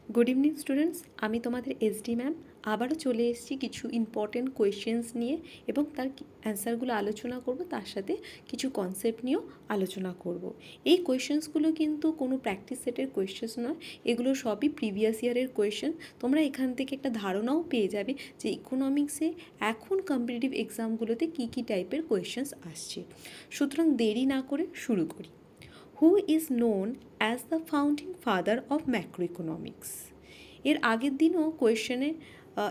Good evening students, আমি তোমাদের SD ma'am আবারও চলে এসেছি কিছু ইম্পর্টেন্ট কোয়েশ্চেন্স নিয়ে এবং তার অ্যান্সারগুলো আলোচনা করব, তার সাথে কিছু কনসেপ্ট নিয়েও আলোচনা করব। এই কোয়েশ্চেন্সগুলো কিন্তু কোনো প্র্যাকটিস সেটের কোয়েশ্চেন্স নয়, এগুলো সবই প্রিভিয়াস ইয়ারের কোয়েশ্চেন। তোমরা এখান থেকে একটা ধারণাও পেয়ে যাবে যে ইকোনমিক্সে এখন কম্পিটিটিভ এক্সামগুলোতে কী কী টাইপের কোয়েশ্চেন্স আসছে। সুতরাং দেরি না করে শুরু করি। Who is known as the founding father of macroeconomics? এর আগের দিনও কোয়েশ্চেনে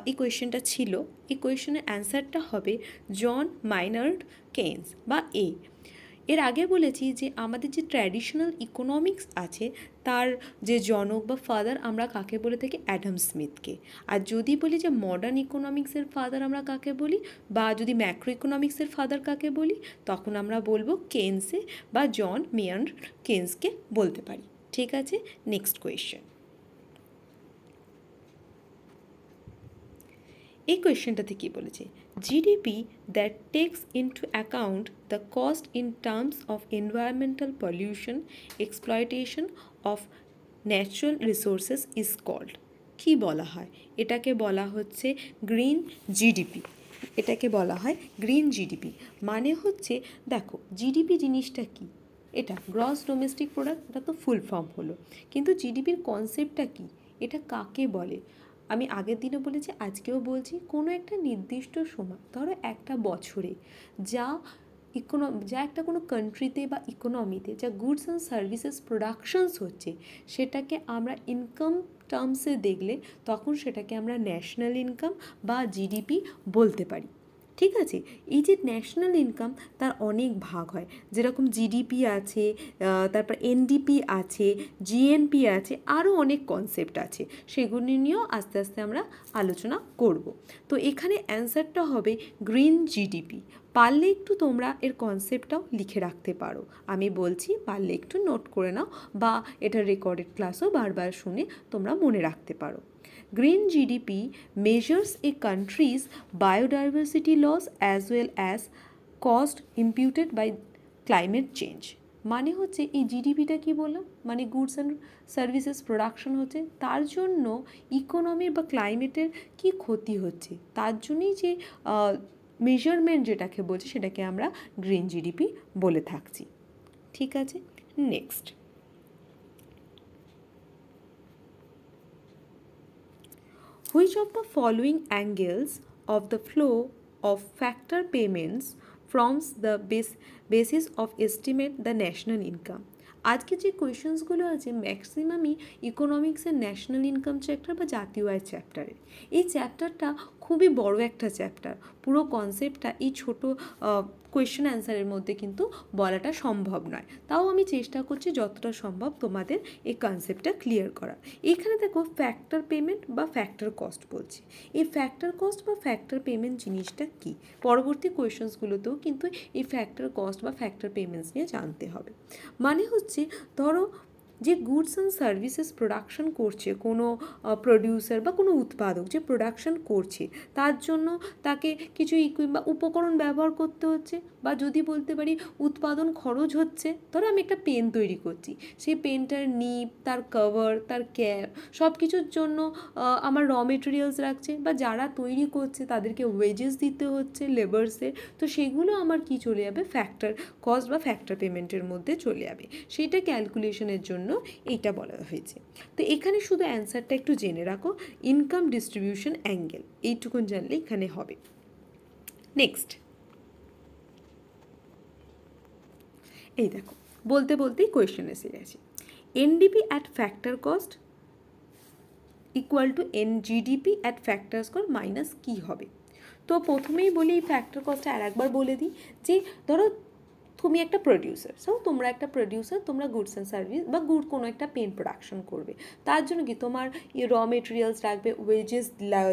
এই কোয়েশ্চেনটা ছিল। এই কোয়েশ্চেনের অ্যান্সারটা হবে জন মাইনার্ড কেইন্স বা এ। এর আগে বলেছি যে আমাদের যে ট্র্যাডিশনাল ইকোনমিক্স আছে তার যে জনক বা ফাদার আমরা কাকে বলে থাকি? অ্যাডাম স্মিথকে। আর যদি বলি যে মডার্ন ইকোনমিক্সের ফাদার আমরা কাকে বলি, বা যদি ম্যাক্রো ইকোনমিক্সের ফাদার কাকে বলি, তখন আমরা বলবো কেইন্সে বা জন মেয়ার্ড কেইন্সকে বলতে পারি। ঠিক আছে, নেক্সট কোয়েশ্চেন। এই কোয়েশ্চেনটাতে কী বলেছে? GDP that takes into account the cost in terms of environmental pollution exploitation of natural resources is called. কী বলা হয়? এটাকে বলা হচ্ছে গ্রিন জিডিপি। এটাকে বলা হয় গ্রিন জিডিপি। মানে হচ্ছে, দেখো জিডিপি জিনিসটা কী? এটা গ্রস ডোমেস্টিক প্রোডাক্ট, এটা তো ফুল ফর্ম হলো, কিন্তু জিডিপির কনসেপ্টটা কী? এটা কাকে বলে? আমি আগের দিনও বলেছি, আজকেও বলছি, কোনো একটা নির্দিষ্ট সময়, ধরো একটা বছরে যা যা একটা কোনো কান্ট্রিতে বা ইকোনমিতে যা গুডস অ্যান্ড সার্ভিসেস প্রোডাকশনস হচ্ছে, সেটাকে আমরা ইনকাম টার্মসে দেখলে তখন সেটাকে আমরা ন্যাশনাল ইনকাম বা জিডিপি বলতে পারি। ঠিক আছে, এই যে ন্যাশনাল ইনকাম তার অনেক ভাগ হয়, যেরকম জিডিপি আছে, তারপর এনডিপি আছে, জিএনপি আছে, আরও অনেক কনসেপ্ট আছে, সেগুলি নিয়েও আস্তে আস্তে আমরা আলোচনা করব। তো এখানে অ্যান্সারটা হবে গ্রিন জিডিপি। পারলে একটু তোমরা এর কনসেপ্টটাও লিখে রাখতে পারো, আমি বলছি পারলে একটু নোট করে নাও, বা এটা রেকর্ডেড ক্লাসও বারবার শুনে তোমরা মনে রাখতে পারো। Green GDP measures a country's biodiversity loss as well as cost imputed by climate change. মানে হচ্ছে এই জিডিপিটা কি বললাম, মানে গুডস অ্যান্ড সার্ভিসেস প্রোডাকশন হচ্ছে, তার জন্য ইকোনমির বা ক্লাইমেটের কি ক্ষতি হচ্ছে, তার জন্যই যে মেজারমেন্ট যেটাকে বলছে সেটাকে আমরা গ্রিন জিডিপি বলে থাকছি। ঠিক আছে, next. Which of the following angles of the flow of factor payments forms the basis of estimate the national income? আজকে যে কোয়েশনসগুলো আছে ম্যাক্সিমামই ইকোনমিক্সের ন্যাশনাল ইনকাম চ্যাপ্টার বা জাতীয় আয় চ্যাপ্টারের। এই চ্যাপ্টারটা খুবই বড় একটা চ্যাপ্টার, পুরো কনসেপ্টটা এই ছোটো কোয়েশ্চেন অ্যান্সারের মধ্যে কিন্তু বলাটা সম্ভব নয়, তাও আমি চেষ্টা করছি যতটা সম্ভব তোমাদের এই কনসেপ্টটা ক্লিয়ার করার। এখানে দেখো ফ্যাক্টর পেমেন্ট বা ফ্যাক্টর কস্ট বলছি। এই ফ্যাক্টর কস্ট বা ফ্যাক্টর পেমেন্ট জিনিসটা কী, পরবর্তী কোয়েশনসগুলোতেও কিন্তু এই ফ্যাক্টর কস্ট বা ফ্যাক্টর পেমেন্টস নিয়ে জানতে হবে। মানে হচ্ছে, ধরো যে গুডস অ্যান্ড সার্ভিসেস প্রোডাকশন করছে কোনো প্রডিউসার বা কোনো উৎপাদক, যে প্রোডাকশন করছে তার জন্য তাকে কিছু বা উপকরণ ব্যবহার করতে হচ্ছে, বা যদি বলতে পারি উৎপাদন খরচ হচ্ছে। ধরো আমি একটা পেন তৈরি করছি, সেই পেনটার নিব, তার কভার, তার ক্যাপ, সব কিছুর জন্য আমার র মেটেরিয়ালস রাখছে, বা যারা তৈরি করছে তাদেরকে ওয়েজেস দিতে হচ্ছে লেবার্সের, তো সেগুলো আমার কি চলে যাবে? ফ্যাক্টর কস্ট বা ফ্যাক্টর পেমেন্টের মধ্যে চলে যাবে। সেইটা ক্যালকুলেশনের জন্য এইটা বলা হয়েছে। তো এখানে শুধু অ্যান্সারটা একটু জেনে রাখো, ইনকাম ডিস্ট্রিবিউশন অ্যাঙ্গেল, এইটুকুন জানলে এখানে হবে। নেক্সট, এই দেখো বলতে বলতেই কোয়েশ্চেন এসে গেছে। NDP at factor cost equal to GDP at factor cost minus কী হবে? তো প্রথমেই বলি এই ফ্যাক্টর কস্টটা আর একবার বলে দিই, যে ধরো তুমি একটা প্রডিউসার, তোমরা একটা প্রডিউসার, তোমরা গুডস অ্যান্ড সার্ভিস বা কোনো একটা পেন প্রোডাকশন করবে, তার জন্য কি তোমার র মেটেরিয়ালস রাখবে, ওয়েজেস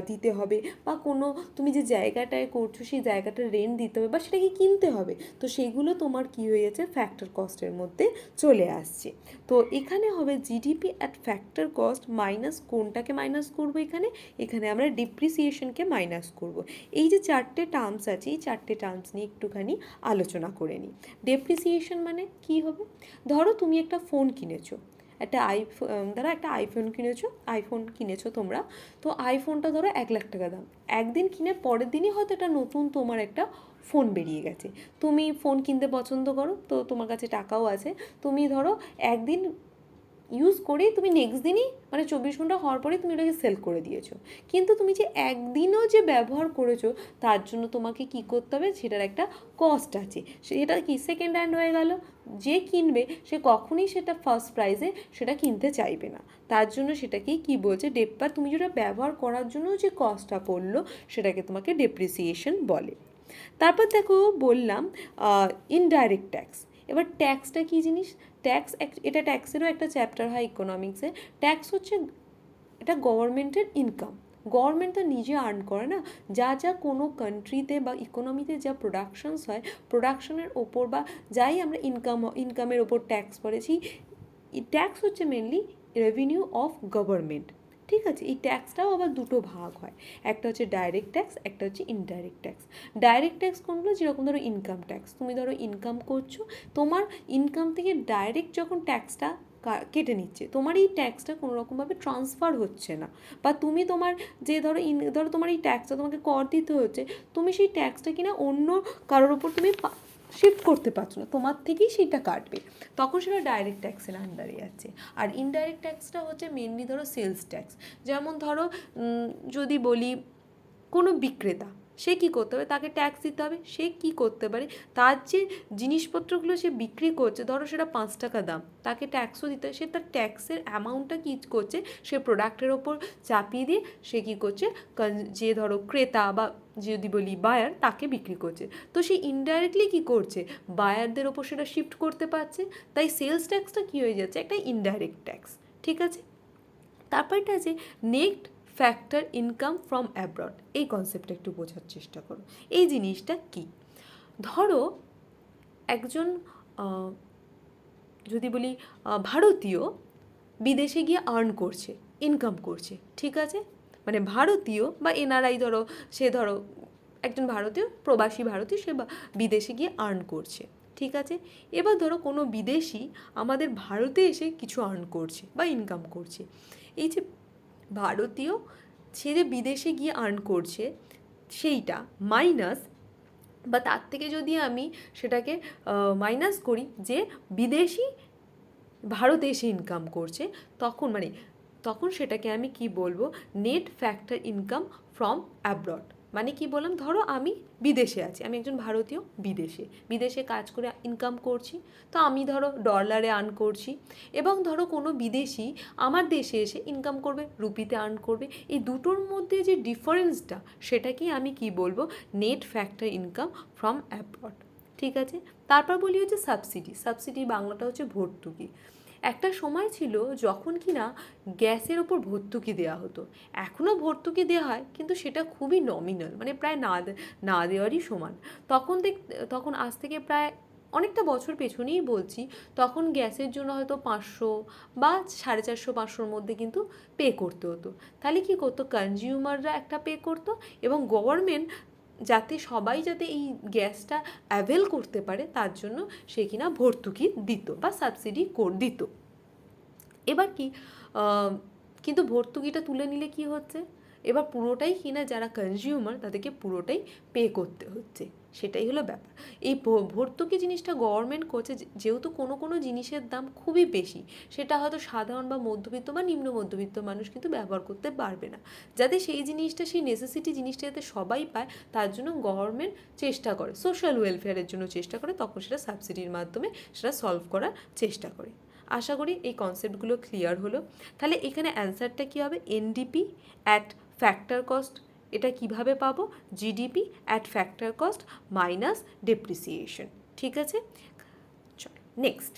দিতে হবে, বা কোনো তুমি যে জায়গাটায় করছো সেই জায়গাটার রেন্ট দিতে হবে, বা সেটাকে কিনতে হবে, তো সেগুলো তোমার কি হয়ে যাচ্ছে? ফ্যাক্টর কস্টের মধ্যে চলে আসছে। তো এখানে হবে GDP at factor cost minus কোনটাকে মাইনাস করবো? এখানে আমরা ডিপ্রিসিয়েশনকে মাইনাস করব। এই যে চারটে টার্মস আছে, এই চারটে টার্মস নিয়ে একটুখানি আলোচনা করে নিই। ডেপ্রিসিয়েশন মানে কি হবে? ধরো তুমি একটা ফোন কিনেছো, একটা ধরো একটা আইফোন কিনেছো তোমরা, তো আইফোনটা ধরো 1 লাখ টাকা দাম, একদিন কিনে পরের দিনই হয়তো এটা নতুন তোমার একটা ফোন বেরিয়ে গেছে, তুমি ফোন কিনতে পছন্দ করো, তো তোমার কাছে টাকাও আছে, তুমি ধরো একদিন ইউজ করেই তুমি নেক্সট দিনই মানে 24 ঘন্টা হওয়ার পরে তুমি ওটাকে সেল করে দিয়েছো, কিন্তু তুমি যে একদিনও যে ব্যবহার করেছো তার জন্য তোমাকে কি করতে হবে, সেটার একটা কস্ট আছে, সেটা কি সেকেন্ড হ্যান্ড হয়ে গেল, যে কিনবে সে কখনোই সেটা ফার্স্ট প্রাইজে সেটা কিনতে চাইবে না, তার জন্য সেটাকেই কি বলছে বা তুমি যেটা ব্যবহার করার জন্য যে কস্টটা পড়লো সেটাকে তোমাকে ডেপ্রিসিয়েশন বলে। তারপর দেখো বললাম ইনডাইরেক্ট ট্যাক্স। এবার ট্যাক্সটা কী জিনিস, এটা ট্যাক্সেরও একটা চ্যাপ্টার হয় ইকোনমিক্সে। ট্যাক্স হচ্ছে এটা গভর্নমেন্টের ইনকাম, গভর্নমেন্ট তো নিজে আর্ন করে না, যা যা কোনো কান্ট্রিতে বা ইকোনমিতে যা প্রোডাকশনস হয়, প্রোডাকশনের ওপর বা যাই আমরা ইনকামের ওপর ট্যাক্স পড়েছি, ট্যাক্স হচ্ছে মেনলি রেভিনিউ অফ গভর্নমেন্ট। ঠিক আছে, এই ট্যাক্সটাও আবার দুটো ভাগ হয়, একটা হচ্ছে ডাইরেক্ট ট্যাক্স, একটা হচ্ছে ইনডাইরেক্ট ট্যাক্স। ডাইরেক্ট ট্যাক্স কোনগুলো, যেরকম ধরো ইনকাম ট্যাক্স, তুমি ধরো ইনকাম করছো, তোমার ইনকাম থেকে ডাইরেক্ট যখন ট্যাক্সটা কেটে নিচ্ছে, তোমার এই ট্যাক্সটা কোনো রকমভাবে ট্রান্সফার হচ্ছে না, বা তুমি তোমার যে ধরো তোমার এই ট্যাক্সটা তোমাকে কর দিতে হচ্ছে, তুমি সেই ট্যাক্সটা কিনা অন্য কারোর ওপর তুমি শিফট করতে পারছো না, তোমার থেকেই সেটা কাটবে, তখন সেটা ডাইরেক্ট ট্যাক্সের আন্ডারে যাচ্ছে। আর ইনডাইরেক্ট ট্যাক্সটা হচ্ছে মেনলি ধরো সেলস ট্যাক্স, যেমন ধরো যদি বলি কোনো বিক্রেতা, সে কী করতে হবে, তাকে ট্যাক্স দিতে হবে, সে কী করতে পারে, তার যে জিনিসপত্রগুলো সে বিক্রি করছে, ধরো সেটা 5 টাকা দাম, তাকে ট্যাক্সও দিতে হয়, সে তার ট্যাক্সের অ্যামাউন্টটা কী করছে, সে প্রোডাক্টের ওপর চাপিয়ে দিয়ে সে কী করছে, যে ধরো ক্রেতা বা যদি বলি বায়ার, তাকে বিক্রি করছে, তো সে ইনডাইরেক্টলি কী করছে, বায়ারদের ওপর সেটা শিফট করতে পারছে, তাই সেলস ট্যাক্সটা কী হয়ে যাচ্ছে, একটা ইনডাইরেক্ট ট্যাক্স। ঠিক আছে, তারপরটা আছে net factor income from abroad, এই কনসেপ্টটা একটু বোঝার চেষ্টা করো, এই জিনিসটা কি। ধরো একজন যদি বলি ভারতীয় বিদেশে গিয়ে আর্ন করছে, ইনকাম করছে, ঠিক আছে, মানে ভারতীয় বা এনআরআই, ধরো একজন ভারতীয়, প্রবাসী ভারতীয়, সে বিদেশে গিয়ে আর্ন করছে, ঠিক আছে। এবার ধরো কোনো বিদেশি আমাদের ভারতে এসে কিছু আর্ন করছে বা ইনকাম করছে, এই যে ভারতীয় সে যে বিদেশে গিয়ে আর্ন করছে সেইটা মাইনাস, বা তার থেকে যদি আমি সেটাকে মাইনাস করি যে বিদেশি ভারতে এসে ইনকাম করছে, তখন সেটাকে আমি কি বলবো, net factor income from abroad. মানে কি বললাম, ধরো আমি বিদেশে আছি, আমি একজন ভারতীয় বিদেশে কাজ করে ইনকাম করছি, তো আমি ধরো ডলারে আর্ন করছি, এবং ধরো কোনো বিদেশি আমার দেশে এসে ইনকাম করবে, রুপিতে আর্ন করবে, এই দুটোর মধ্যে যে ডিফারেন্সটা, সেটাকেই আমি কি বলবো, net factor income from abroad. ঠিক আছে, তারপর বলি হচ্ছে সাবসিডি বাংলাটা হচ্ছে ভর্তুকি। একটা সময় ছিল যখন কিনা গ্যাসের ওপর ভর্তুকি দেওয়া হতো, এখনও ভর্তুকি দেওয়া হয়, কিন্তু সেটা খুবই নমিনাল, মানে প্রায় না দেওয়ারই সমান। তখন আজ থেকে প্রায় অনেকটা বছর পেছনেই বলছি, তখন গ্যাসের জন্য হয়তো 500 বা 450-500-র মধ্যে কিন্তু পে করতে হতো। তাহলে কী করতো, কনজিউমাররা একটা পে করতো, এবং গভর্নমেন্ট যাতে এই গ্যাসটা অ্যাভেল করতে পারে, তার জন্য সে কিনা ভর্তুকি দিত বা সাবসিডি দিত। এবার কি, কিন্তু ভর্তুকিটা তুলে নিলে কি হচ্ছে, এবার পুরোটাই কিনা যারা কনজিউমার তাদেরকে পুরোটাই পে করতে হচ্ছে, সেটাই হলো ব্যাপার। এই ভর্তুকি জিনিসটা গভর্নমেন্ট করছে, যেহেতু কোনো কোনো জিনিসের দাম খুবই বেশি, সেটা হয়তো সাধারণ বা মধ্যবিত্ত বা নিম্ন মধ্যবিত্ত মানুষ কিন্তু ব্যবহার করতে পারবে না, যাতে সেই জিনিসটা, সেই নেসেসিটি জিনিসটা যাতে সবাই পায়, তার জন্য গভর্নমেন্ট চেষ্টা করে, সোশ্যাল ওয়েলফেয়ারের জন্য চেষ্টা করে, তখন সেটা সাবসিডির মাধ্যমে সেটা সলভ করার চেষ্টা করে। আশা করি এই কনসেপ্টগুলো ক্লিয়ার হলো। তাহলে এখানে অ্যান্সারটা কী হবে, এনডিপি অ্যাট ফ্যাক্টর কস্ট, এটা কিভাবে পাবো, GDP at factor cost minus depreciation. ঠিক আছে, চল নেক্সট।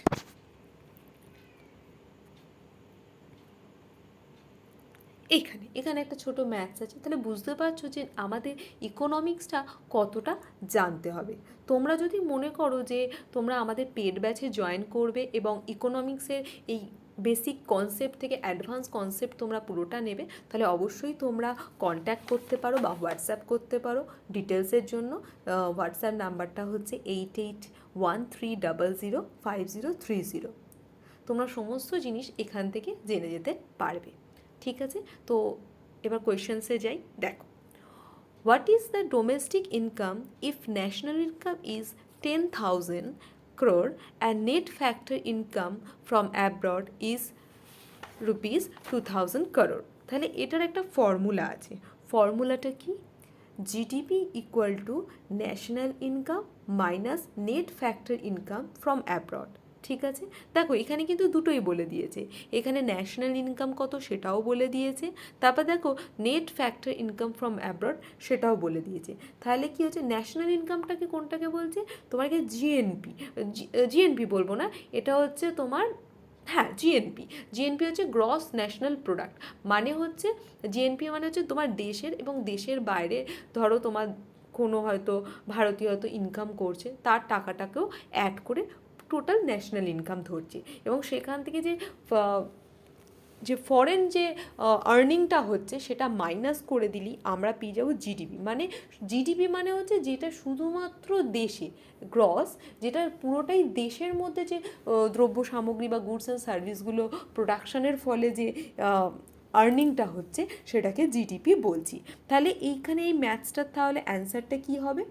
এখানে একটা ছোট ম্যাথস আছে, তাহলে বুঝতে পারছো যে আমাদের ইকোনমিক্সটা কতটা জানতে হবে। তোমরা যদি মনে করো যে তোমরা আমাদের পেড ব্যাচে জয়েন করবে এবং ইকোনমিক্সের এই বেসিক কনসেপ্ট থেকে অ্যাডভান্স কনসেপ্ট তোমরা পুরোটা নেবে, তাহলে অবশ্যই তোমরা কন্ট্যাক্ট করতে পারো বা হোয়াটসঅ্যাপ করতে পারো ডিটেলসের জন্য। হোয়াটসঅ্যাপ নাম্বারটা হচ্ছে 8813005030। তোমরা সমস্ত জিনিস এখান থেকে জেনে যেতে পারবে। ঠিক আছে, তো এবার কোয়েশ্চেন্সে যাই। দেখো, what is the domestic income if national income is 10,000 crore and net factor income from abroad is rupees 2,000 crore? তাহলে এটার একটা ফর্মুলা আছে। ফর্মুলাটা কি? GDP equal to national income minus net factor income from abroad. ঠিক আছে, দেখো এখানে কিন্তু দুটোই বলে দিয়েছে। এখানে ন্যাশনাল ইনকাম কত সেটাও বলে দিয়েছে, তারপর দেখো net factor income from abroad সেটাও বলে দিয়েছে। তাহলে কি হচ্ছে, ন্যাশনাল ইনকামটাকে কোনটাকে বলছে, তোমাকে জিএনপি, জিএনপি বলবো না, এটা হচ্ছে তোমার, হ্যাঁ জিএনপি, জিএনপি হচ্ছে গ্রস ন্যাশনাল প্রোডাক্ট। মানে হচ্ছে জিএনপি মানে হচ্ছে তোমার দেশের এবং দেশের বাইরে ধরো তোমার কোনো হয়তো ভারতীয় হয়তো ইনকাম করছে, তার টাকাটাকেও অ্যাড করে টোটাল ন্যাশনাল ইনকাম ধরছে, এবং সেখান থেকে যে ফরেন যে আর্নিংটা হচ্ছে সেটা মাইনাস করে দিলেই আমরা পেয়ে যাবো জিডিপি। মানে জিডিপি মানে হচ্ছে যেটা শুধুমাত্র দেশে গ্রস, যেটা পুরোটাই দেশের মধ্যে যে দ্রব্য সামগ্রী বা গুডস অ্যান্ড সার্ভিসগুলো প্রোডাকশনের ফলে যে আর্নিংটা হচ্ছে সেটাকে জিডিপি বলছি। তাহলে এইখানে এই ম্যাথসটার তাহলে অ্যান্সারটা কী হবে?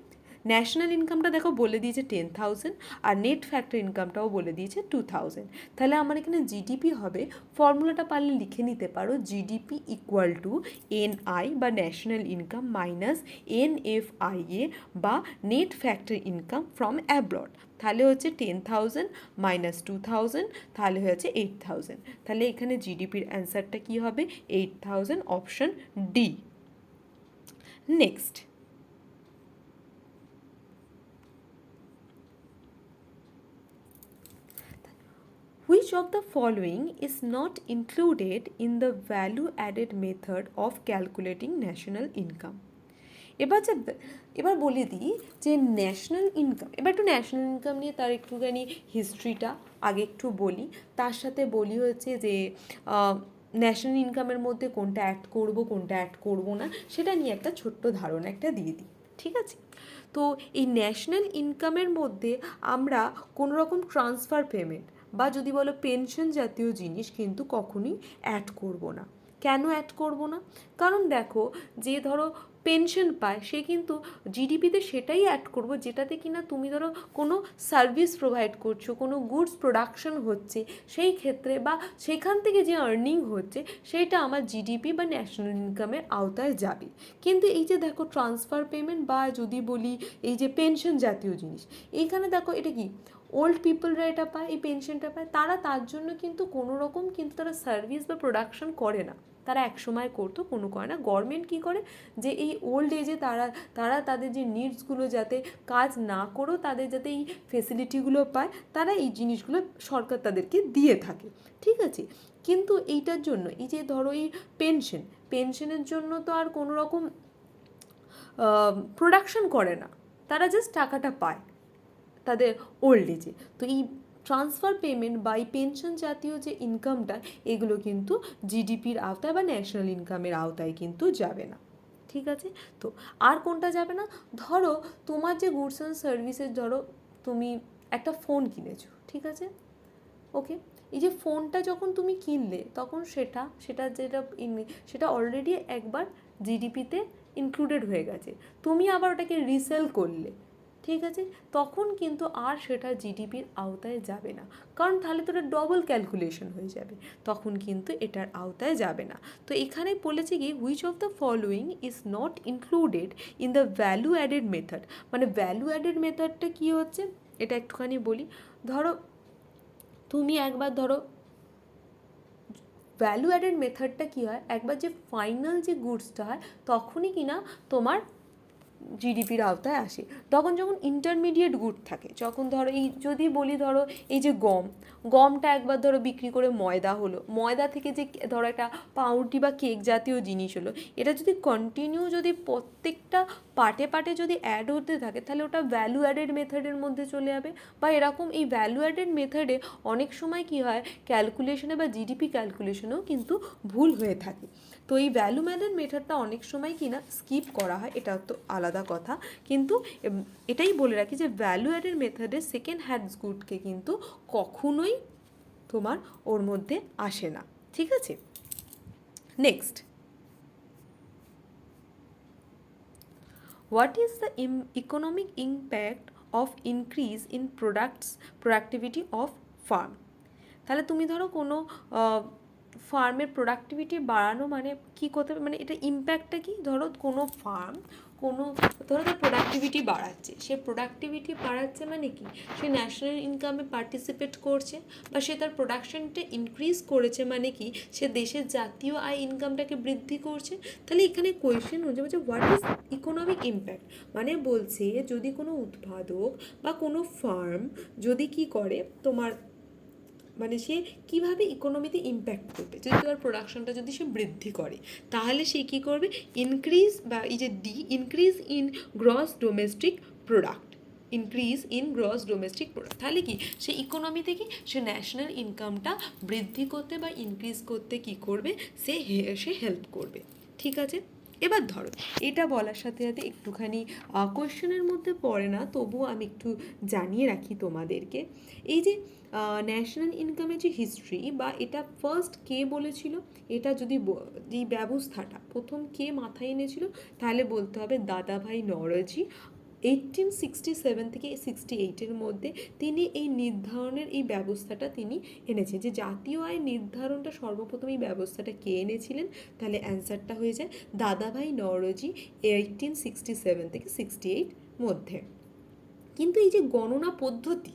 ন্যাশনাল ইনকামটা দেখো বলে দিয়েছে 10,000 আর নেট ফ্যাক্টর ইনকামটাও বলে দিয়েছে 2,000। তাহলে আমার এখানে জিডিপি হবে, ফর্মুলাটা পারলে লিখে নিতে পারো, জিডিপি ইকুয়াল টু এনআই বা ন্যাশনাল ইনকাম মাইনাস এনএফআইএ বা net factor income from abroad. তাহলে হচ্ছে 10,000 মাইনাস 2,000, তাহলে হচ্ছে 8,000। তাহলে এখানে জিডিপির অ্যান্সারটা কী হবে? 8,000, option D. Next, which of the following is not included in the value added method of calculating national income? এবার বলে দিই যে ন্যাশনাল ইনকাম, এবার একটু ন্যাশনাল ইনকাম নিয়ে তার একটুখানি হিস্ট্রিটা আগে একটু বলি, তার সাথে বলি হচ্ছে যে ন্যাশনাল ইনকামের মধ্যে কোনটা অ্যাড করব কোনটা অ্যাড করব না সেটা নিয়ে একটা ছোট্ট ধারণা একটা দিয়ে দিই। ঠিক আছে, তো এই ন্যাশনাল ইনকামের মধ্যে আমরা কোনো রকম ট্রান্সফার পেমেন্ট বা যদি বলো পেনশন জাতীয় জিনিস কিন্তু কখনোই অ্যাড করব না। কেন অ্যাড করব না? কারণ দেখো, যে ধরো পেনশন পায় সে কিন্তু জিডিপিতে সেটাই অ্যাড করবো যেটাতে কিনা তুমি ধরো কোনো সার্ভিস প্রোভাইড করছো, কোনো গুডস প্রোডাকশন হচ্ছে, সেই ক্ষেত্রে বা সেখান থেকে যে আর্নিং হচ্ছে সেইটা আমার জিডিপি বা ন্যাশনাল ইনকামের আওতায় যাবে। কিন্তু এই যে দেখো ট্রান্সফার পেমেন্ট বা যদি বলি এই যে পেনশন জাতীয় জিনিস, এইখানে দেখো এটা কি ওল্ড পিপলরা এটা পায়, এই পেনশনটা পায়, তারা তার জন্য কিন্তু কোনো রকম কিন্তু তারা সার্ভিস বা প্রোডাকশন করে না, তারা একসময় করতো, কোনো করে না। গভর্নমেন্ট কী করে, যে এই ওল্ড এজে তারা তাদের যে নিডসগুলো যাতে কাজ না করেও তাদের যাতে এই ফেসিলিটিগুলো পায়, তারা এই জিনিসগুলো সরকার তাদেরকে দিয়ে থাকে। ঠিক আছে, কিন্তু এইটার জন্য এই যে ধরো এই পেনশনের জন্য তো আর কোনো রকম প্রোডাকশন করে না, তারা জাস্ট টাকাটা পায় তাদের ওল্ড এজে। তো এই ট্রান্সফার পেমেন্ট বা এই পেনশন জাতীয় যে ইনকামটা, এগুলো কিন্তু জিডিপির আওতায় বা ন্যাশনাল ইনকামের আওতায় কিন্তু যাবে না। ঠিক আছে, তো আর কোনটা যাবে না? ধরো তোমার যে গুডস অ্যান্ড সার্ভিসেস, ধরো তুমি একটা ফোন কিনেছো, ঠিক আছে, ওকে, এই যে ফোনটা যখন তুমি কিনলে তখন সেটা অলরেডি একবার জিডিপিতে ইনক্লুডেড হয়ে গেছে, তুমি আবার ওটাকে রিসেল করলে, ঠিক আছে, তখন কিন্তু আর সেটা জিডিপির আওতায় যাবে না, কারণ তাহলে তো এটা ডবল ক্যালকুলেশন হয়ে যাবে, তখন কিন্তু এটার আওতায় যাবে না। তো এখানে বলেছে কি, which of the following is not included in the value added method. মানে ভ্যালু অ্যাডেড মেথডটা কী হচ্ছে এটা একটুখানি বলি। ধরো তুমি একবার ধরো ভ্যালু অ্যাডেড মেথডটা কী হয়, একবার যে ফাইনাল যে গুডসটা হয় তখনই কিনা তোমার জিডিপির আওতায় আসে। তখন যখন ইন্টারমিডিয়েট গুড থাকে, যখন ধরো এই যদি বলি ধরো এই যে গমটা একবার ধরো বিক্রি করে ময়দা হলো, ময়দা থেকে যে ধরো একটা পাউরুটি বা কেক জাতীয় জিনিস হলো, এটা যদি কন্টিনিউ যদি প্রত্যেকটা পার্টে যদি অ্যাড হতে থাকে তাহলে ওটা ভ্যালু অ্যাডেড মেথডের মধ্যে চলে যাবে। বা এরকম এই ভ্যালু অ্যাডেড মেথডে অনেক সময় কী হয়, ক্যালকুলেশনে বা জিডিপি ক্যালকুলেশনেও কিন্তু ভুল হয়ে থাকে। তো এই ভ্যালু অ্যাডেড মেথডটা অনেক সময় কিনা স্কিপ করা হয়, এটা তো আলাদা কথা, কিন্তু এটাই বলে রাখি যে ভ্যালু অ্যাডেড মেথডে সেকেন্ড হ্যান্ড গুডকে কিন্তু কখনোই তোমার ওর মধ্যে আসে না। ঠিক আছে, next, what is the economic impact of increase in productivity of farm? তাহলে তুমি ধরো কোনো ফার্মের প্রোডাক্টিভিটি বাড়ানো মানে কী করতে হবে, মানে এটা ইম্প্যাক্টটা কি, ধরো কোনো ফার্ম ধরো তার প্রোডাক্টিভিটি বাড়াচ্ছে, সে প্রোডাক্টিভিটি বাড়াচ্ছে মানে কি, সে ন্যাশনাল ইনকামে পার্টিসিপেট করছে বা সে তার প্রোডাকশনটা ইনক্রিজ করেছে মানে কি, সে দেশের জাতীয় আয় ইনকামটাকে বৃদ্ধি করছে। তাহলে এখানে কোয়েশ্চেন হচ্ছে হোয়াট ইজ ইকোনমিক ইম্প্যাক্ট, মানে বলছে যদি কোনো উৎপাদক বা কোনো ফার্ম যদি কি করে তোমার, মানে সে কীভাবে ইকোনমিতে ইম্প্যাক্ট করবে, যদি তোমার প্রোডাকশনটা যদি সে বৃদ্ধি করে তাহলে সে কী করবে, ইনক্রিজ বা এই যে increase in gross domestic product, increase in gross domestic product, তাহলে কি সে ইকোনমি থেকে সে ন্যাশনাল ইনকামটা বৃদ্ধি করতে বা ইনক্রিজ করতে কী করবে, সে হেল্প করবে। ঠিক আছে, এবার ধরো এটা বলার সাথে সাথে একটুখানি কোয়েশ্চেনের মধ্যে পড়ে না, তবুও আমি একটু জানিয়ে রাখি তোমাদেরকে, এই যে ন্যাশনাল ইনকামের যে হিস্ট্রি বা এটা ফার্স্ট কে বলেছিল, এটা যদি এই ব্যবস্থাটা প্রথম কে মাথায় এনেছিল তাহলে বলতে হবে দাদাভাই নওরোজি। 1867 থেকে 68-এর মধ্যে তিনি এই নির্ধারণের এই ব্যবস্থাটা তিনি এনেছেন, যে জাতীয় আয় নির্ধারণটা সর্বপ্রথম এই ব্যবস্থাটা কে এনেছিলেন, তাহলে অ্যান্সারটা হয়ে যায় দাদাভাই নওরোজি 1867 থেকে 68 মধ্যে। কিন্তু এই যে গণনা পদ্ধতি,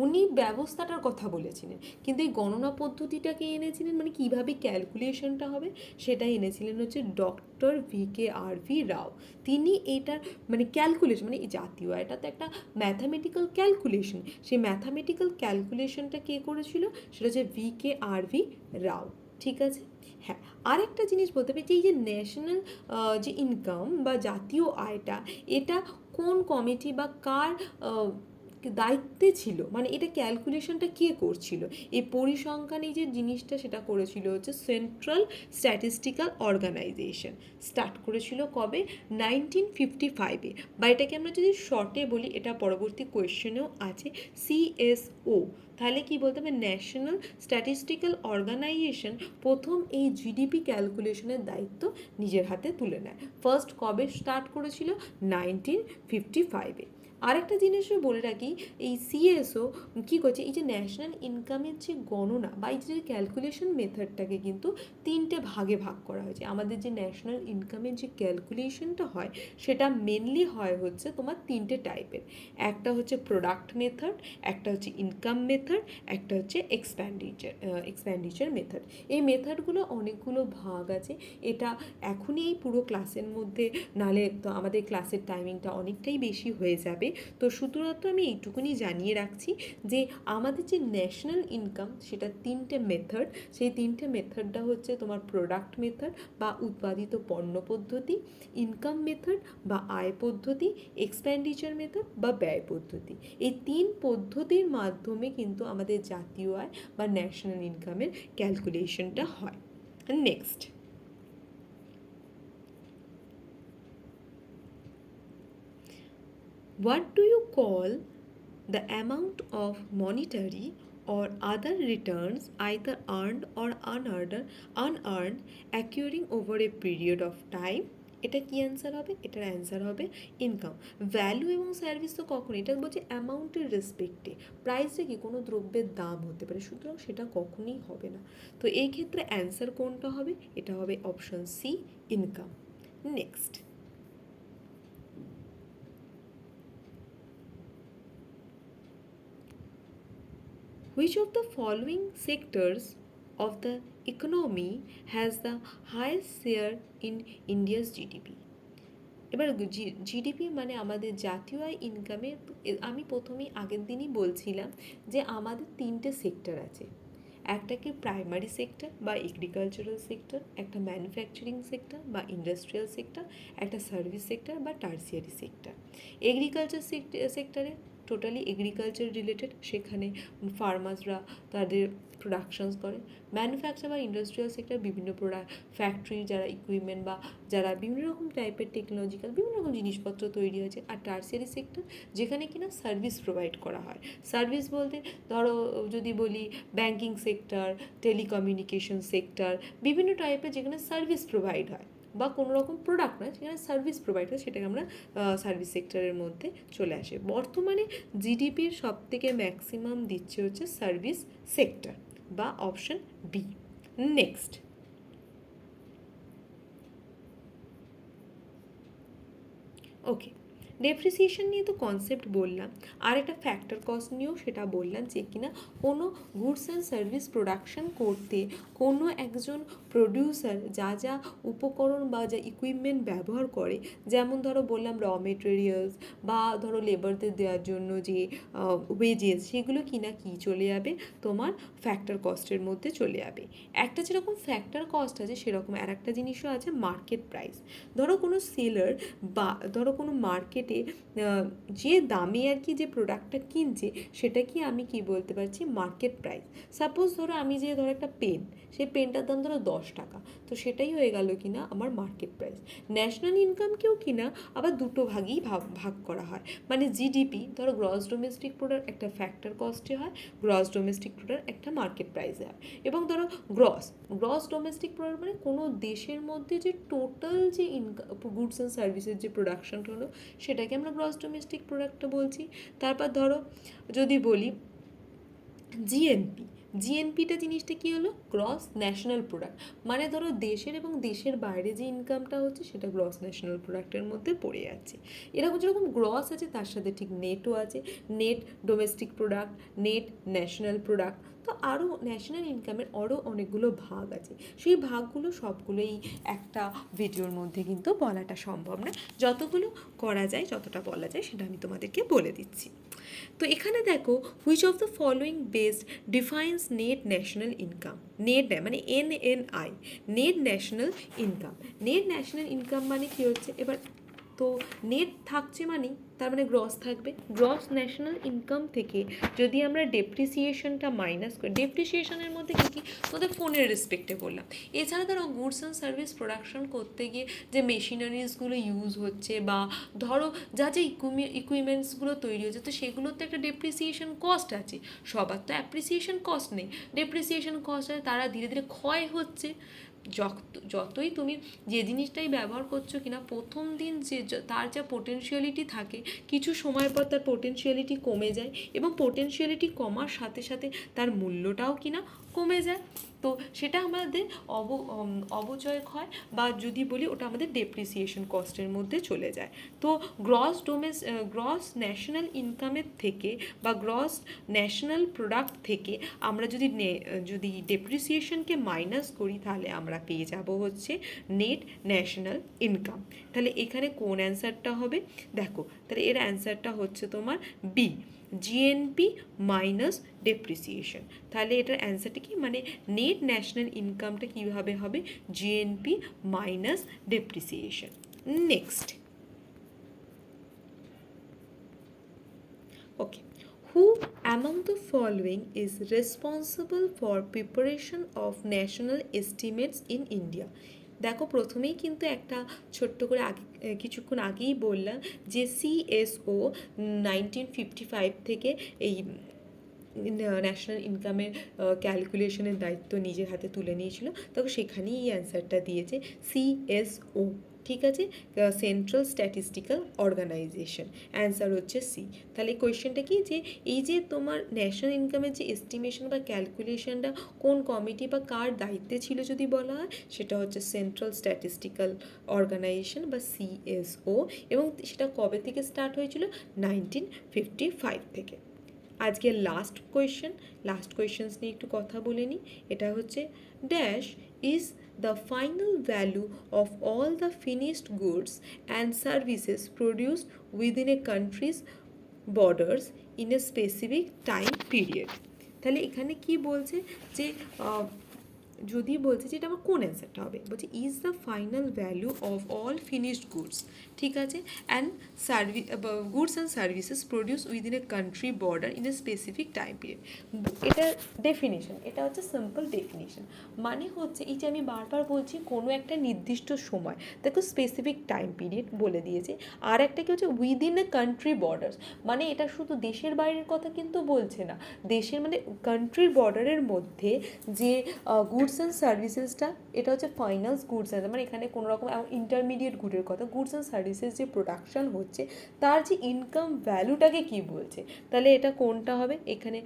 উনি ব্যবস্থাটার কথা বলেছিলেন, কিন্তু এই গণনা পদ্ধতিটাকে এনেছিলেন, মানে কীভাবে ক্যালকুলেশনটা হবে সেটা এনেছিলেন হচ্ছে ডক্টর VKRV রাও। তিনি এটার মানে ক্যালকুলেশন, মানে এই জাতীয় আয়টা তো একটা ম্যাথামেটিক্যাল ক্যালকুলেশন, সেই ম্যাথামেটিক্যাল ক্যালকুলেশনটা কে করেছিল, সেটা হচ্ছে VKRV রাও। ঠিক আছে, হ্যাঁ, আরেকটা জিনিস বলতে হবে যে এই যে ন্যাশনাল যে ইনকাম বা জাতীয় আয়টা, এটা কোন কমিটি বা কার দায়িত্বে ছিল, মানে এটা ক্যালকুলেশনটা কে করছিল, এই পরিসংখ্যান এই যে জিনিসটা সেটা করেছিল হচ্ছে সেন্ট্রাল স্ট্যাটিস্টিক্যাল অর্গানাইজেশন। স্টার্ট করেছিল কবে, 1955-এ, বা এটাকে আমরা যদি শর্টে বলি, এটা পরবর্তী কোয়েশ্চেনেও আছে, CSO। তাহলে কি বলতে হবে, ন্যাশনাল স্ট্যাটিস্টিক্যাল অর্গানাইজেশন প্রথম এই জিডিপি ক্যালকুলেশনের দায়িত্ব নিজের হাতে তুলে নেয়। ফার্স্ট কবে স্টার্ট করেছিল, 1955-এ। আরেকটা জিনিসও বলে রাখি, এই CSO কী করছে, এই যে ন্যাশনাল ইনকামের যে গণনা বা এই যে ক্যালকুলেশন মেথডটাকে কিন্তু তিনটে ভাগে ভাগ করা হয়েছে। আমাদের যে ন্যাশনাল ইনকামের যে ক্যালকুলেশনটা হয় সেটা মেনলি হয় হচ্ছে তোমার তিনটে টাইপের, একটা হচ্ছে প্রোডাক্ট মেথড, একটা হচ্ছে ইনকাম মেথড, একটা হচ্ছে এক্সপেন্ডিচার মেথড। এই মেথডগুলো অনেকগুলো ভাগ আছে, এটা এখনই এই পুরো ক্লাসের মধ্যে, নালে তো আমাদের ক্লাসের টাইমিংটা অনেকটাই বেশি হয়ে যাবে। তো শুধুমাত্র আমি এইটুকুনি জানিয়ে রাখছি যে আমাদের যে ন্যাশনাল ইনকাম সেটা তিনটে মেথড, সেই তিনটে মেথডটা হচ্ছে তোমার প্রোডাক্ট মেথড বা উৎপাদিত পণ্য পদ্ধতি, ইনকাম মেথড বা আয় পদ্ধতি, এক্সপেন্ডিচার মেথড বা ব্যয় পদ্ধতি। এই তিন পদ্ধতির মাধ্যমে কিন্তু আমাদের জাতীয় আয় বা ন্যাশনাল ইনকামের ক্যালকুলেশনটা হয়। Next, what do you call the amount of monetary or other returns either earned or unearned occurring over a period of time? এটা কি অ্যান্সার হবে, এটার অ্যান্সার হবে ইনকাম। ভ্যালু এবং সার্ভিস তো কখনো, এটা বলছে অ্যামাউন্টের রেসপেক্টে, প্রাইসে কি কোনো দ্রব্যের দাম হতে পারে, সুতরাং সেটা কখনোই হবে না। তো এই ক্ষেত্রে অ্যান্সার কোনটা হবে, এটা হবে option C, income. Next, which of the following sectors of the economy has the highest share in India's GDP? এবার জিডিপি মানে আমাদের জাতীয় আয় ইনকামে, আমি প্রথমেই আগের দিনই বলছিলাম যে আমাদের তিনটে সেক্টর আছে, একটা কি প্রাইমারি সেক্টর বা এগ্রিকালচারাল সেক্টর, একটা ম্যানুফ্যাকচারিং সেক্টর বা ইন্ডাস্ট্রিয়াল সেক্টর, একটা সার্ভিস সেক্টর বা টার্সিয়ারি সেক্টর। এগ্রিকালচার সেক্টরে টোটালি এগ্রিকালচার রিলেটেড, সেখানে ফার্মার্সরা তাদের প্রোডাকশনস করে। ম্যানুফ্যাকচার বা ইন্ডাস্ট্রিয়াল সেক্টর বিভিন্ন ফ্যাক্টরি যারা ইকুইপমেন্ট বা যারা বিভিন্ন রকম টাইপের টেকনোলজিক্যাল বিভিন্ন রকম জিনিসপত্র তৈরি হয়েছে। আর টার্সিয়ারি সেক্টর যেখানে কিনা সার্ভিস প্রোভাইড করা হয়। সার্ভিস বলতে ধরো যদি বলি ব্যাঙ্কিং সেক্টর, টেলিকমিউনিকেশন সেক্টর, বিভিন্ন টাইপের যেখানে সার্ভিস প্রোভাইড হয় বা কোনো রকম প্রোডাক্ট নয়, সেখানে সার্ভিস প্রোভাইড হয়, সেটাকে আমরা সার্ভিস সেক্টরের মধ্যে চলে আসে। বর্তমানে জিডিপির সবথেকে ম্যাক্সিমাম দিচ্ছে হচ্ছে সার্ভিস সেক্টর বা অপশন বি। নেক্সট, ওকে, ডেপ্রিসিয়েশন নিয়ে তো কনসেপ্ট বললাম, আর একটা ফ্যাক্টর কস্ট নিয়েও সেটা বললাম যে কিনা কোনো গুডস অ্যান্ড সার্ভিস প্রোডাকশন করতে কোনো একজন প্রডিউসার যা যা উপকরণ বা যা ইকুইপমেন্ট ব্যবহার করে, যেমন ধরো বললাম র মেটেরিয়ালস বা ধরো লেবারদের দেওয়ার জন্য যে ওয়েজেস, সেগুলো কিনা কি চলে যাবে তোমার ফ্যাক্টর কস্টের মধ্যে চলে যাবে। একটা যেরকম ফ্যাক্টর কস্ট আছে সেরকম আর একটা জিনিসও আছে মার্কেট প্রাইস। ধরো কোনো সেলার বা ধরো কোনো মার্কেটে যে দামে আর কি যে প্রোডাক্টটা কিনছে সেটা কি আমি কি বলতে পারছি মার্কেট প্রাইস। সাপোজ ধরো আমি যে ধরো একটা পেন, সেই পেনটার দাম ধরো 10 টাকা, তো সেটাই হয়ে গেল কিনা আমার মার্কেট প্রাইস। ন্যাশনাল ইনকামকেও কিনা আবার দুটো ভাগেই ভাগ করা হয়, মানে জিডিপি ধরো গ্রস ডোমেস্টিক প্রোডাক্ট একটা ফ্যাক্টর কস্টে হয়, গ্রস ডোমেস্টিক প্রোডাক্ট একটা মার্কেট প্রাইসে হয়। এবং ধরো গ্রস ডোমেস্টিক প্রোডাক্ট মানে কোনো দেশের মধ্যে যে টোটাল যে ইনকাম গুডস অ্যান্ড সার্ভিসের যে প্রোডাকশনটা হলো সেটাকে আমরা গ্রস ডোমেস্টিক প্রোডাক্টটা বলছি। তারপর ধরো যদি বলি জিএনপিটা জিনিসটা কী হলো, গ্রস ন্যাশনাল প্রোডাক্ট, মানে ধরো দেশের এবং দেশের বাইরে যে ইনকামটা হচ্ছে সেটা গ্রস ন্যাশনাল প্রোডাক্টের মধ্যে পড়ে যাচ্ছে। এরকম যেরকম গ্রস আছে তার সাথে ঠিক নেটও আছে, net domestic product, net national product. তো আরও ন্যাশনাল ইনকামের আরও অনেকগুলো ভাগ আছে, সেই ভাগগুলো সবগুলোই একটা ভিডিওর মধ্যে কিন্তু বলাটা সম্ভব না, যতগুলো করা যায় যতটা বলা যায় সেটা আমি তোমাদেরকে বলে দিচ্ছি। তো এখানে দেখো, which of the following best defines net national income. Net মানে NNI, net national income. Net national income মানে কী হচ্ছে, এবার তো নেট থাকছে মানে তার মানে গ্রস থাকবে। গ্রস ন্যাশনাল ইনকাম থেকে যদি আমরা ডেপ্রিসিয়েশনটা মাইনাস করি, ডেপ্রিসিয়েশনের মধ্যে কী কী তোমাদের ফোনের রেসপেক্টে বললাম, এছাড়া ধরো গুডস অ্যান্ড সার্ভিস প্রোডাকশন করতে গিয়ে যে মেশিনারিজগুলো ইউজ হচ্ছে বা ধরো যা যে ইকুইপমেন্টসগুলো তৈরি হচ্ছে, তো সেগুলোর তো একটা ডেপ্রিসিয়েশন কস্ট আছে। সবার তো অ্যাপ্রিসিয়েশন কস্ট নেই, ডেপ্রিসিয়েশন কস্ট আছে, তারা ধীরে ধীরে ক্ষয় হচ্ছে। যতই তুমি যে জিনিসটাই ব্যবহার করছো কিনা প্রথম দিন যে তার যা পোটেনশিয়ালিটি থাকে, কিছু সময় পর তার পোটেনশিয়ালিটি কমে যায় এবং পোটেনশিয়ালিটি কমার সাথে সাথে তার মূল্যটাও কিনা কমে যায়। তো সেটা আমাদের অবচয় হয় বা যদি বলি ওটা আমাদের ডেপ্রিসিয়েশন কস্টের মধ্যে চলে যায়। তো গ্রস ন্যাশনাল ইনকামের থেকে বা গ্রস ন্যাশনাল প্রোডাক্ট থেকে আমরা যদি ডেপ্রিসিয়েশনকে মাইনাস করি তাহলে আমরা পেয়ে যাব হচ্ছে নেট ন্যাশনাল ইনকাম। তাহলে এখানে কোন অ্যান্সারটা হবে, দেখো তাহলে এর অ্যান্সারটা হচ্ছে তোমার বি, জিএনপি মাইনাস ডেপ্রিসিয়েশন। তাহলে এটার অ্যান্সারটা কি, মানে নেট ন্যাশনাল ইনকামটা কীভাবে হবে, GNP minus depreciation. Next, okay, who among the following is responsible for preparation of national estimates in India? দেখো প্রথমেই কিন্তু একটা ছোট্ট করে কিছুক্ষণ আগেই বললাম যে CSO 1955 থেকে এই ন্যাশনাল ইনকামের ক্যালকুলেশনের দায়িত্ব নিজের হাতে তুলে নিয়েছিল, তখন সেখানেই এই অ্যান্সারটা দিয়েছে CSO, ঠিক আছে, সেন্ট্রাল স্ট্যাটিস্টিক্যাল অর্গানাইজেশন, অ্যান্সার হচ্ছে সি। তাহলে কোয়েশ্চেনটা কি, যে এই যে তোমার ন্যাশনাল ইনকামের যে এস্টিমেশন বা ক্যালকুলেশনটা কোন কমিটি বা কার দায়িত্বে ছিল যদি বলা হয়, সেটা হচ্ছে সেন্ট্রাল স্ট্যাটিস্টিক্যাল অর্গানাইজেশন বা CSO, এবং সেটা কবে থেকে স্টার্ট হয়েছিল, 1955 থেকে। আজকের লাস্ট কোয়েশ্চেন্স নিয়ে একটু কথা বলে নিই। এটা হচ্ছে dash is the final value of all the finished goods and services produced within a country's borders in a specific time period. তাহলে এখানে কি বলছে যে যদি বলছে যে এটা আমার কোন অ্যান্সারটা হবে, বলছে is the final value of all finished goods, ঠিক আছে, and goods and services produce within a country border in a specific time period. এটা ডেফিনেশন, এটা হচ্ছে সিম্পল ডেফিনেশন। মানে হচ্ছে এই যে আমি বারবার বলছি কোনো একটা নির্দিষ্ট সময়, দেখো স্পেসিফিক টাইম পিরিয়ড বলে দিয়েছে। আর একটা কি হচ্ছে উইদিন এ কান্ট্রি বর্ডার্স, মানে এটা শুধু দেশের বাইরের কথা কিন্তু বলছে না, দেশের মানে কান্ট্রির বর্ডারের মধ্যে যে গুডস অ্যান্ড সার্ভিসেসটা, এটা হচ্ছে ফাইনালস গুডস অ্যান্ড, মানে এখানে কোনো রকম ইন্টারমিডিয়েট গুডের কথা, গুডস অ্যান্ড সার্ভিসেস যে প্রোডাকশন হচ্ছে তার যে ইনকাম ভ্যালুটাকে কি বলছে, তাহলে এটা কোনটা হবে, এখানে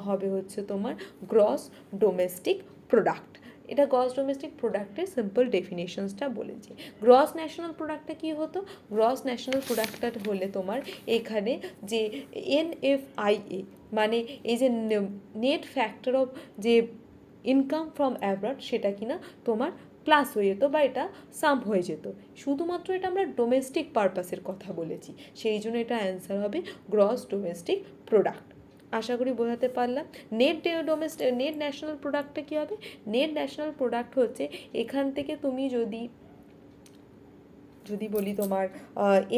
হবে হচ্ছে তোমার গ্রস ডোমেস্টিক প্রোডাক্ট। এটা গ্রস ডোমেস্টিক প্রোডাক্টের সিম্পল ডেফিনেশনসটা বলেছি। গ্রস ন্যাশনাল প্রোডাক্টটা কী হতো, গ্রস ন্যাশনাল প্রোডাক্টটা হলে তোমার এখানে যে NFIA, মানে এই যে নেট ফ্যাক্টর অফ যে ইনকাম ফ্রম অ্যাব্রড, সেটা কিনা তোমার প্লাস হয়ে যেত বা এটা সাম হয়ে যেত। শুধুমাত্র এটা আমরা ডোমেস্টিক পারপাসের কথা বলেছি, সেই জন্য এটা অ্যান্সার হবে গ্রস ডোমেস্টিক প্রোডাক্ট। আশা করি বোঝাতে পারলাম। নেট ন্যাশনাল প্রোডাক্টটা কী হবে, নেট ন্যাশনাল প্রোডাক্ট হচ্ছে এখান থেকে তুমি যদি বলি তোমার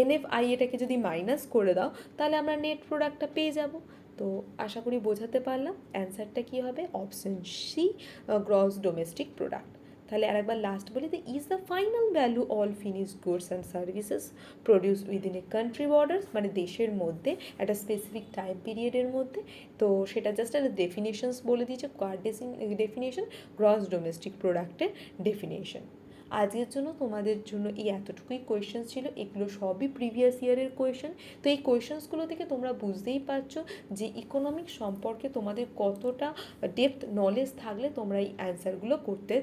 NFI এটাকে যদি মাইনাস করে দাও, তাহলে আমরা নেট প্রোডাক্টটা পেয়ে যাব। তো আশা করি বোঝাতে পারলাম। অ্যান্সারটা কী হবে, option C, gross domestic product. তাহলে আরেকবার লাস্ট বলি, the is the final value all finished goods and services produce within a country borders, মানে দেশের মধ্যে একটা স্পেসিফিক টাইম পিরিয়ডের মধ্যে। তো সেটা জাস্ট একটা ডেফিনেশনস বলে দিয়েছে, কার ডেফিনেশন, গ্রস ডোমেস্টিক প্রোডাক্টের ডেফিনেশন। আজকের জন্য তোমাদের জন্য এই এতটুকুই কোয়েশ্চেন্স ছিল, এগুলো সবই প্রিভিয়াস ইয়ারের কোয়েশ্চেন। তো এই কোয়েশ্চেন্সগুলো থেকে তোমরা বুঝতেই পারছো যে ইকোনমিক্স সম্পর্কে তোমাদের কতটা ডেপথ নলেজ থাকলে তোমরা এই অ্যান্সারগুলো করতে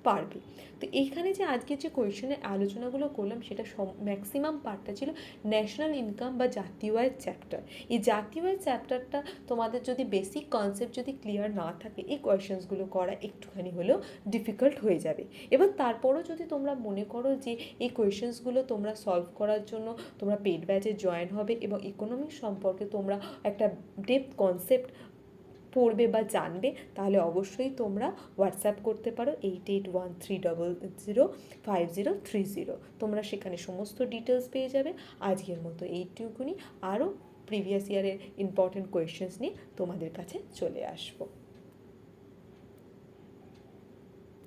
পারবে। তো এইখানে যে আজকে যে কোয়েশ্চেনের আলোচনাগুলো করলাম সেটা ম্যাক্সিমাম পার্টটা ছিল ন্যাশনাল ইনকাম বা জাতীয় আয়ের চ্যাপ্টার। এই জাতীয় আয়ের চ্যাপ্টারটা তোমাদের যদি বেসিক কনসেপ্ট যদি ক্লিয়ার না থাকে, এই কোয়েশ্চেন্সগুলো করা একটুখানি হলেও ডিফিকাল্ট হয়ে যাবে। এবার তারপরও যদি তোমরা মনে করো যে এই কোয়েশ্চেন্সগুলো তোমরা সলভ করার জন্য তোমরা পেড ব্যাচে জয়েন হবে এবং ইকোনমিক্স সম্পর্কে তোমরা একটা ডেপথ কনসেপ্ট পড়বে বা জানবে, তাহলে অবশ্যই তোমরা হোয়াটসঅ্যাপ করতে পারো 8813005030। তোমরা সেখানে সমস্ত ডিটেলস পেয়ে যাবে। আজকের মতো এইটুকুনি, আরও প্রিভিয়াস ইয়ারের ইম্পর্টেন্ট কোয়েশ্চেন্স নিয়ে তোমাদের কাছে চলে আসবো।